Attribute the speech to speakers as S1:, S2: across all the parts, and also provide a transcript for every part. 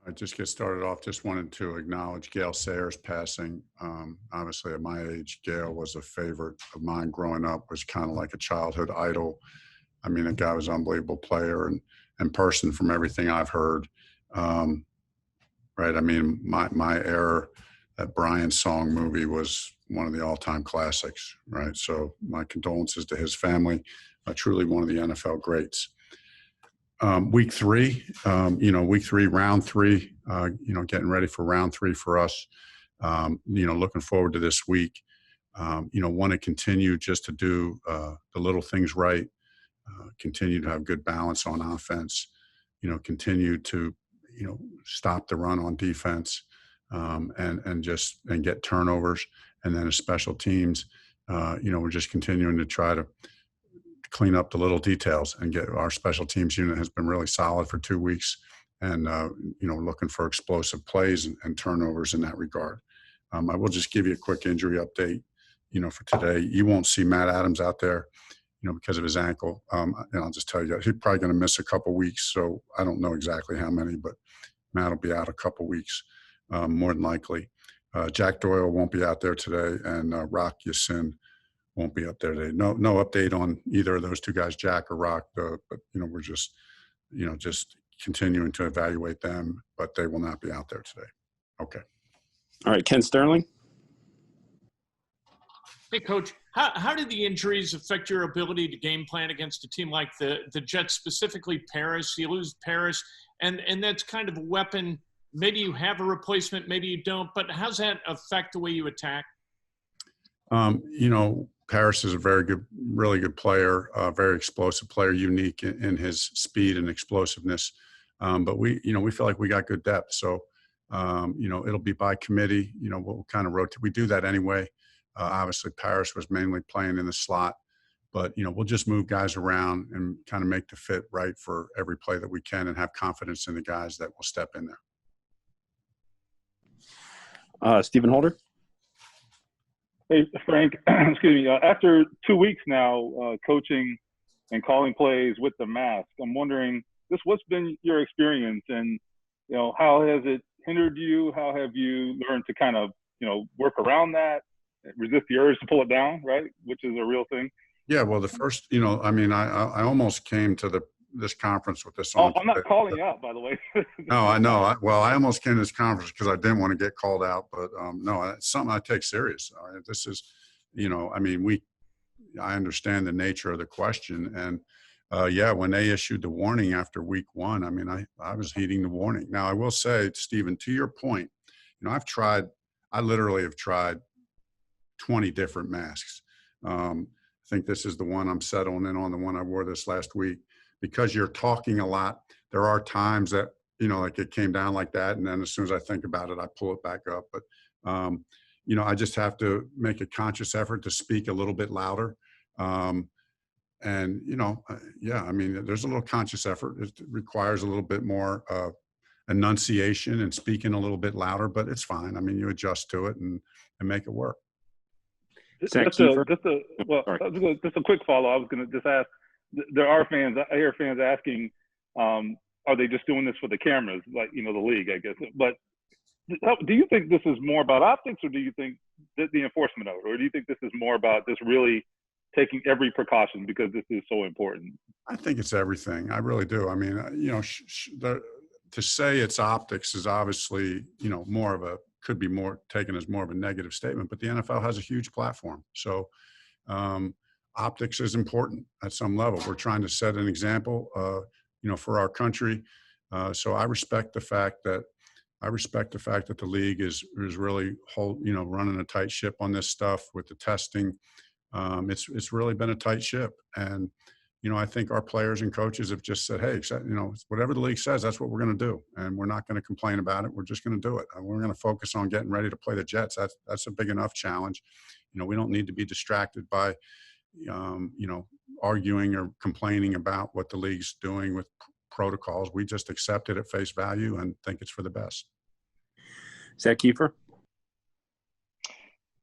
S1: I just get started off. Just wanted to acknowledge Gail Sayers passing. Obviously, at my age, Gail was a favorite of mine growing up. Was kind of like a childhood idol. I mean, the guy was an unbelievable player and person from everything I've heard. Um, right. I mean, my era, that Brian Song movie was one of the all-time classics. Right. So my condolences to his family. Truly one of the NFL greats. Week three, round three, getting ready for round three for us. Looking forward to this week. Want to continue just to do the little things right, continue to have good balance on offense, continue to, stop the run on defense, and get turnovers. And then as special teams, we're just continuing to try to clean up the little details and get our special teams unit has been really solid for 2 weeks and, looking for explosive plays and turnovers in that regard. I will just give you a quick injury update, for today. You won't see Matt Adams out there, because of his ankle. And I'll just tell you, he's probably going to miss a couple weeks. So I don't know exactly how many, but Matt will be out a couple weeks, more than likely. Jack Doyle won't be out there today, and Rock Yasin won't be up there today. No update on either of those two guys, Jack or Rock. But we're just continuing to evaluate them. But they will not be out there today. Okay.
S2: All right, Ken Sterling.
S3: Hey, Coach. How did the injuries affect your ability to game plan against a team like the Jets, specifically Paris? You lose Paris, and that's kind of a weapon. Maybe you have a replacement, maybe you don't. But how's that affect the way you attack?
S1: Paris is a very good, really good player, very explosive player, unique in his speed and explosiveness. But we feel like we got good depth. So, it'll be by committee. We'll kind of rotate. We do that anyway. Obviously, Paris was mainly playing in the slot. But, we'll just move guys around and kind of make the fit right for every play that we can and have confidence in the guys that will step in there.
S2: Stephen Holder.
S4: Hey, Frank, excuse me. After 2 weeks now coaching and calling plays with the mask, I'm wondering, what's been your experience, and, how has it hindered you? How have you learned to kind of, work around that, resist the urge to pull it down, right, which is a real thing?
S1: Yeah, well, the first, I almost came to this conference with this on.
S4: I'm not calling you out, by the way.
S1: No, I know. I almost came to this conference because I didn't want to get called out, but no, it's something I take serious. All right? This is, I understand the nature of the question, and when they issued the warning after week one, I was heeding the warning. Now, I will say, Stephen, to your point, I literally have tried 20 different masks. I think this is the one I'm settling in on, the one I wore this last week. Because you're talking a lot, there are times that, like it came down like that. And then as soon as I think about it, I pull it back up. But, I just have to make a conscious effort to speak a little bit louder. There's a little conscious effort. It requires a little bit more enunciation and speaking a little bit louder, but it's fine. You adjust to it and make it work.
S4: Just a quick follow. I was going to just ask, there are fans, I hear fans asking, are they just doing this for the cameras, like, the league, I guess. But do you think this is more about optics, or do you think that the enforcement of it, or do you think this is more about just really taking every precaution because this is so important?
S1: I think it's everything. I really do. To say it's optics is obviously, could be more taken as more of a negative statement, but the NFL has a huge platform. So, optics is important at some level. We're trying to set an example, for our country. So I respect the fact that the league is really running a tight ship on this stuff with the testing. It's really been a tight ship, and I think our players and coaches have just said, hey, whatever the league says, that's what we're going to do, and we're not going to complain about it. We're just going to do it. And we're going to focus on getting ready to play the Jets. That's a big enough challenge. We don't need to be distracted by arguing or complaining about what the league's doing with protocols. We just accept it at face value and think it's for the best.
S2: Zach Kiefer.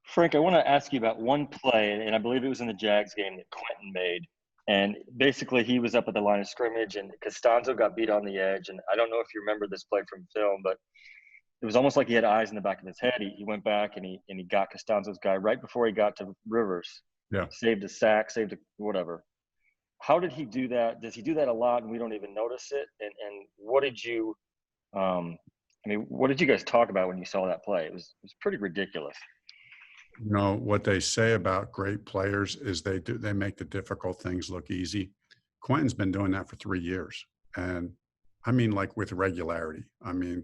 S5: Frank, I want to ask you about one play, and I believe it was in the Jags game that Quenton made. And basically, he was up at the line of scrimmage, and Costanzo got beat on the edge. And I don't know if you remember this play from film, but it was almost like he had eyes in the back of his head. He went back and he got Costanzo's guy right before he got to Rivers.
S1: Yeah.
S5: Saved a sack, saved a whatever. How did he do that? Does he do that a lot and we don't even notice it? And what did you what did you guys talk about when you saw that play? It was pretty ridiculous.
S1: You know, what they say about great players is they make the difficult things look easy. Quenton's been doing that for 3 years. And I mean, like with regularity. I mean,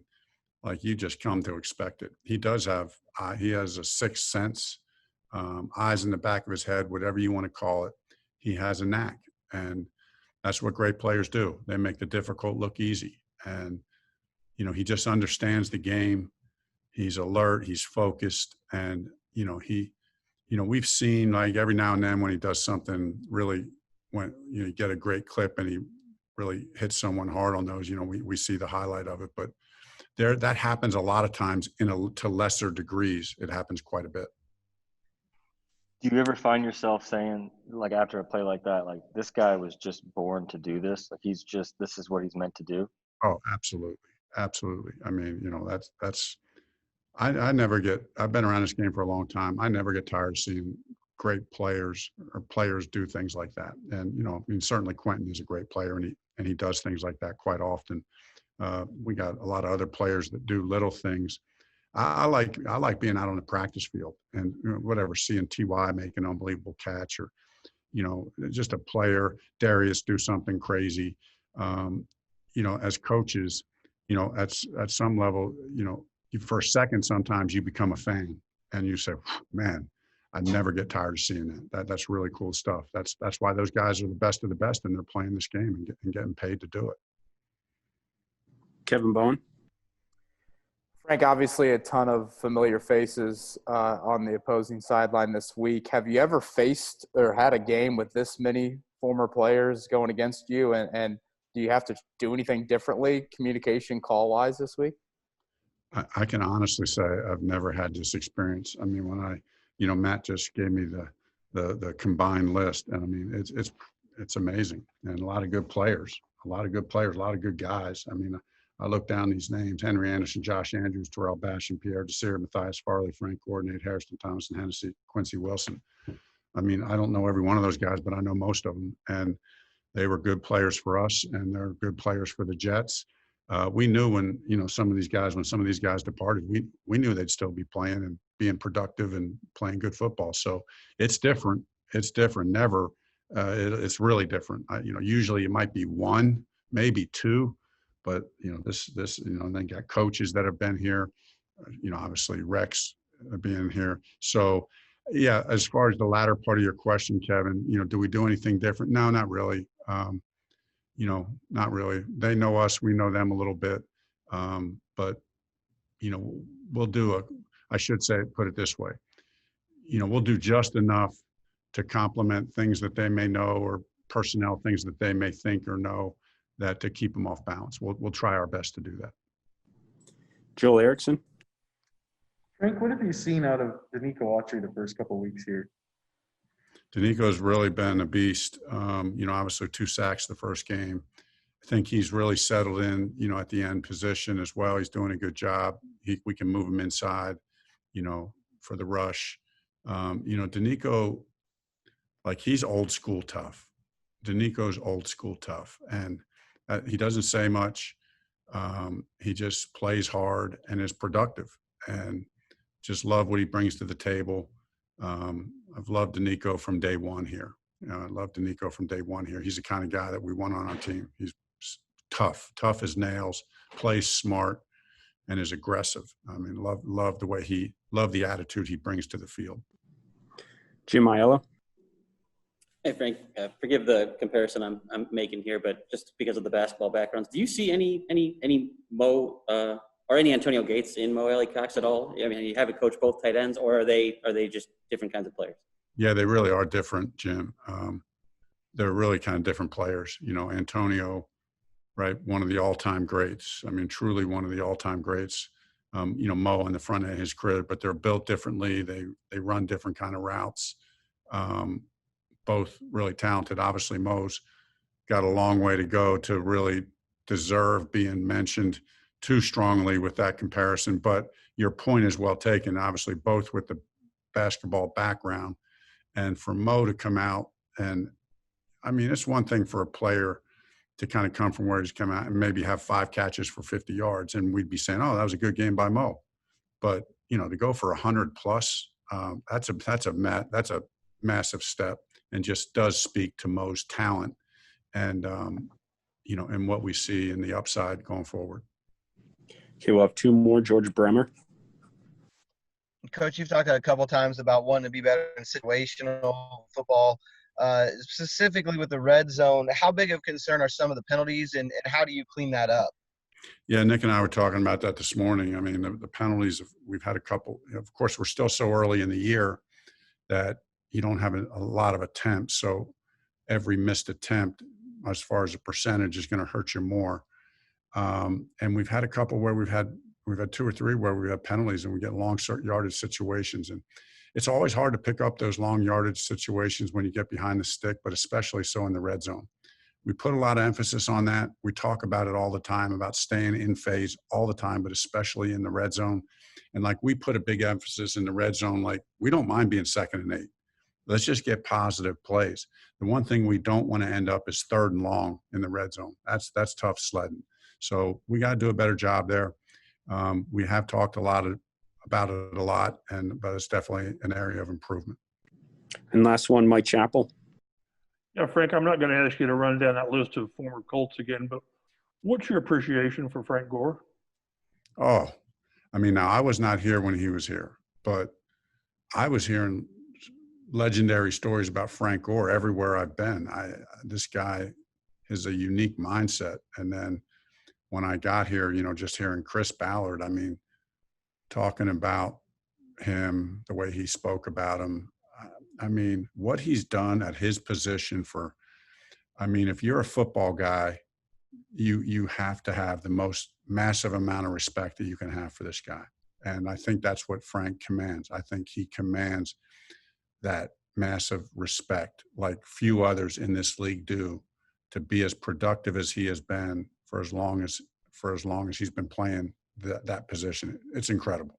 S1: like you just come to expect it. He does have, he has a sixth sense, eyes in the back of his head, whatever you want to call it. He has a knack. And that's what great players do. They make the difficult look easy. And, you know, he just understands the game. He's alert, he's focused. And, you know, we've seen like every now and then when he does something really, when you get a great clip and he really hits someone hard on those, you know, we see the highlight of it, but that happens a lot of times to lesser degrees. It happens quite a bit.
S5: Do you ever find yourself saying, like after a play like that, like this guy was just born to do this? Like this is what he's meant to do?
S1: Oh, absolutely. Absolutely. I mean, you know, I never I've been around this game for a long time. I never get tired of seeing great players or players do things like that. And, you know, I mean, certainly Quenton is a great player and he does things like that quite often. We got a lot of other players that do little things. I like being out on the practice field and, you know, whatever, seeing T.Y. make an unbelievable catch or, you know, just a player, Darius do something crazy. You know, as coaches, you know, at some level, you know, for a second, sometimes you become a fan and you say, man, I never get tired of seeing that. That's really cool stuff. That's why those guys are the best of the best and they're playing this game and getting paid to do it.
S2: Kevin Bowen.
S6: Frank, obviously a ton of familiar faces on the opposing sideline this week. Have you ever faced or had a game with this many former players going against you? And do you have to do anything differently, communication call-wise this week?
S1: I can honestly say I've never had this experience. I mean, when you know, Matt just gave me the combined list, and I mean, it's amazing, and a lot of good players, a lot of good guys. I mean, I look down these names: Henry Anderson, Josh Andrews, Terrell Basham, Pierre Desir, Matthias Farley, Frank Gore, Nate Hairston, Thomas and Hennessy, Quincy Wilson. I mean, I don't know every one of those guys, but I know most of them, and they were good players for us, and they're good players for the Jets. We knew when some of these guys departed, we knew they'd still be playing and being productive and playing good football. So it's different. It's different. Never. It's really different. Usually it might be one, maybe two, but this and then got coaches that have been here. Obviously Rex being here. So yeah, as far as the latter part of your question, Kevin, do we do anything different? No, not really. Not really. They know us, we know them a little bit. But, we'll do put it this way. We'll do just enough to complement things that they may know or personnel things that they may think or know that to keep them off balance. We'll try our best to do that.
S2: Joel Erickson.
S7: Frank, what have you seen out of Denico Autry the first couple of weeks here?
S1: Denico's really been a beast. Obviously 2 sacks the first game. I think he's really settled in, at the end position as well. He's doing a good job. We can move him inside, for the rush. Denico, like, he's old school tough. Denico's old school tough. And he doesn't say much. He just plays hard and is productive. And just love what he brings to the table. I've loved Denico from day one here. He's the kind of guy that we want on our team. He's tough as nails, plays smart, and is aggressive. I mean, love the attitude he brings to the field.
S2: Jim Aiello.
S8: Hey, Frank, forgive the comparison I'm making here, but just because of the basketball backgrounds, do you see any Mo or any Antonio Gates in Mo AlieCox at all? I mean, you haven't coached both tight ends, or are they just different kinds of players?
S1: Yeah, they really are different, Jim. They're really kind of different players. Antonio, right, one of the all-time greats. I mean, truly one of the all-time greats. Mo on the front end of his career, but they're built differently. They run different kind of routes. both really talented. Obviously, Mo's got a long way to go to really deserve being mentioned too strongly with that comparison. But your point is well taken, obviously, both with the basketball background and for Mo to come out. And I mean, it's one thing for a player to kind of come from where he's come out and maybe have 5 catches for 50 yards. And we'd be saying, oh, that was a good game by Mo. But, you know, to go for 100 plus, that's a massive step and just does speak to Mo's talent and, you know, and what we see in the upside going forward.
S2: Okay, we'll have 2 more. George Bremer.
S9: Coach, you've talked a couple times about wanting to be better in situational football, specifically with the red zone. How big of concern are some of the penalties, and how do you clean that up?
S1: Yeah, Nick and I were talking about that this morning. I mean, the penalties, we've had a couple. Of course, we're still so early in the year that you don't have a lot of attempts. So every missed attempt, as far as a percentage, is going to hurt you more. And we've had a couple where we've had 2 or 3 where we have penalties and we get long yardage situations. And it's always hard to pick up those long yardage situations when you get behind the stick, but especially so in the red zone. We put a lot of emphasis on that. We talk about it all the time, about staying in phase all the time, but especially in the red zone. And like we put a big emphasis in the red zone, like we don't mind being 2nd and 8. Let's just get positive plays. The one thing we don't want to end up is 3rd and long in the red zone. That's tough sledding. So we got to do a better job there. We have talked about it a lot, but it's definitely an area of improvement.
S2: And last one, Mike Chappell.
S10: Yeah, Frank, I'm not going to ask you to run down that list of former Colts again, but what's your appreciation for Frank Gore?
S1: Oh, I mean, now I was not here when he was here, but I was hearing legendary stories about Frank Gore everywhere I've been. This guy is a unique mindset. And then when I got here, you know, just hearing Chris Ballard, I mean, talking about him, the way he spoke about him, I mean, what he's done at his position if you're a football guy, you have to have the most massive amount of respect that you can have for this guy. And I think that's what Frank commands. I think he commands that massive respect like few others in this league do, to be as productive as he has been for as long as he's been playing that position. It's incredible.